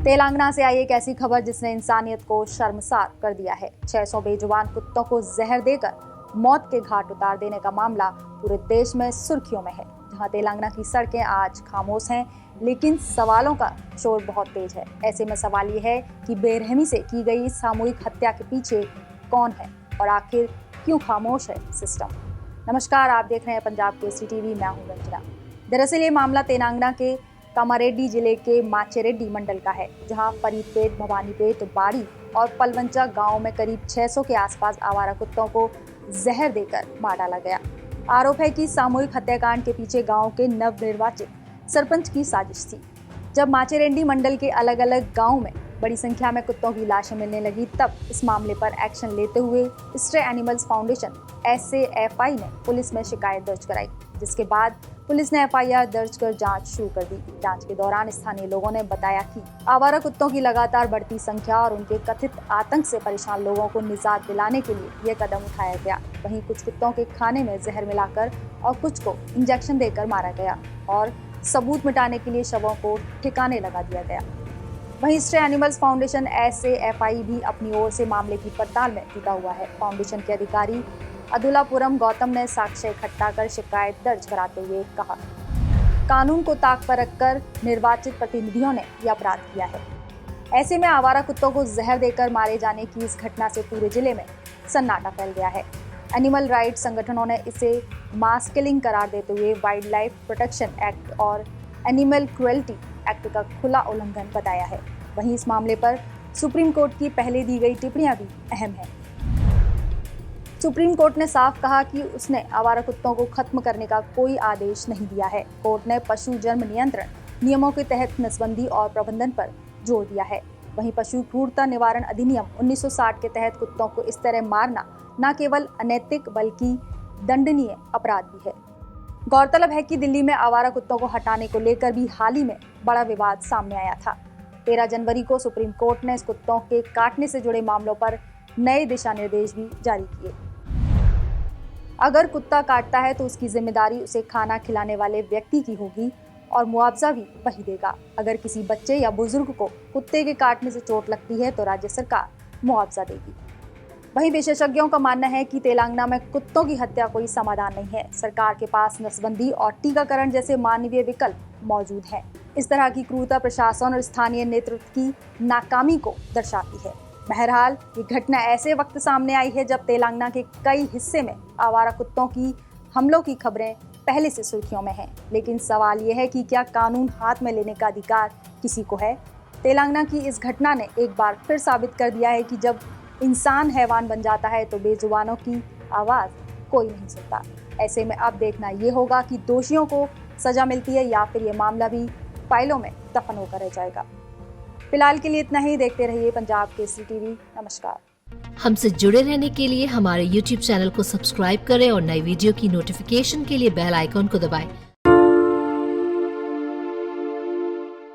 तेलंगाना से आई एक ऐसी खबर जिसने इंसानियत को शर्मसार कर दिया है। 600 बेजुबान कुत्तों को जहर देकर मौत के घाट उतार देने का मामला पूरे देश में सुर्खियों में है। जहां तेलंगाना की सड़कें आज खामोश हैं, लेकिन सवालों का शोर बहुत तेज है। ऐसे में सवाल ये है कि बेरहमी से की गई सामूहिक हत्या के पीछे कौन है और आखिर क्यों खामोश है सिस्टम। नमस्कार, आप देख रहे हैं पंजाब केसरी टीवी। मैं हूं रंजना। दरअसल ये मामला तेलंगाना के कामारेड्डी जिले के माचेरेड्डी मंडल का है, जहां फरीदपेट, भवानीपेट, बाड़ी और पलवंचा गांव में करीब 600 के आसपास आवारा कुत्तों को जहर देकर मार डाला गया। आरोप है कि सामूहिक हत्याकांड के पीछे गांव के नवनिर्वाचित सरपंच की साजिश थी। जब माचेरेड्डी मंडल के अलग अलग गांव में बड़ी संख्या में कुत्तों की लाशें मिलने लगी, तब इस मामले पर एक्शन लेते हुए स्ट्रे एनिमल्स फाउंडेशन SAFI ने पुलिस में शिकायत दर्ज कराई, जिसके बाद पुलिस ने FIR दर्ज कर जांच शुरू कर दी। जांच के दौरान स्थानीय लोगों ने बताया कि आवारा कुत्तों की लगातार बढ़ती संख्या और उनके कथित आतंक से परेशान लोगों को निजात दिलाने के लिए यह कदम उठाया गया। वहीं कुछ कुत्तों के खाने में जहर मिलाकर और कुछ को इंजेक्शन देकर मारा गया और सबूत मिटाने के लिए शवों को ठिकाने लगा दिया गया। वहीं स्ट्रे एनिमल्स फाउंडेशन SAFI भी अपनी ओर से मामले की पड़ताल में जुटा हुआ है। फाउंडेशन के अधिकारी अदुलापुरम गौतम ने साक्ष्य इकट्ठा कर शिकायत दर्ज कराते हुए कहा, कानून को ताक पर रखकर निर्वाचित प्रतिनिधियों ने यह अपराध किया है। ऐसे में आवारा कुत्तों को जहर देकर मारे जाने की इस घटना से पूरे जिले में सन्नाटा फैल गया है। एनिमल राइट्स संगठनों ने इसे मास किलिंग करार देते हुए वाइल्ड लाइफ प्रोटेक्शन एक्ट और एनिमल क्रुएल्टी एक्ट का खुला उल्लंघन बताया है। वहीं इस मामले पर सुप्रीम कोर्ट की पहले दी गई टिप्पणियां भी अहम है। सुप्रीम कोर्ट ने साफ कहा कि उसने आवारा कुत्तों को खत्म करने का कोई आदेश नहीं दिया है। कोर्ट ने पशु जन्म नियंत्रण नियमों के तहत नसबंदी और प्रबंधन पर जोर दिया है। वहीं पशु क्रूरता निवारण अधिनियम 1960 के तहत कुत्तों को इस तरह मारना न केवल अनैतिक बल्कि दंडनीय अपराध भी है। गौरतलब है कि दिल्ली में आवारा कुत्तों को हटाने को लेकर भी हाल ही में बड़ा विवाद सामने आया था। 13 जनवरी को सुप्रीम कोर्ट ने इस कुत्तों के काटने से जुड़े मामलों पर नए दिशा निर्देश भी जारी किए। अगर कुत्ता काटता है तो उसकी जिम्मेदारी उसे खाना खिलाने वाले व्यक्ति की होगी और मुआवजा भी वही देगा। अगर किसी बच्चे या बुजुर्ग को कुत्ते के काटने से चोट लगती है तो राज्य सरकार मुआवजा देगी। वहीं विशेषज्ञों का मानना है कि तेलंगाना में कुत्तों की हत्या कोई समाधान नहीं है। सरकार के पास नसबंदी और टीकाकरण जैसे मानवीय विकल्प मौजूद हैं। इस तरह की क्रूरता प्रशासन और स्थानीय नेतृत्व की नाकामी को दर्शाती है। बहरहाल ये घटना ऐसे वक्त सामने आई है जब तेलंगाना के कई हिस्से में आवारा कुत्तों की हमलों की खबरें पहले से सुर्खियों में हैं। लेकिन सवाल ये है कि क्या कानून हाथ में लेने का अधिकार किसी को है? तेलंगाना की इस घटना ने एक बार फिर साबित कर दिया है कि जब इंसान हैवान बन जाता है तो बेजुबानों की आवाज़ कोई नहीं सुनता। ऐसे में अब देखना ये होगा कि दोषियों को सजा मिलती है या फिर ये मामला भी फाइलों में दफन होकर रह जाएगा। फिलहाल के लिए इतना ही। देखते रहिए पंजाब केसरी टीवी। नमस्कार। हमसे जुड़े रहने के लिए हमारे YouTube चैनल को सब्सक्राइब करें और नई वीडियो की नोटिफिकेशन के लिए बेल आइकॉन को दबाएं।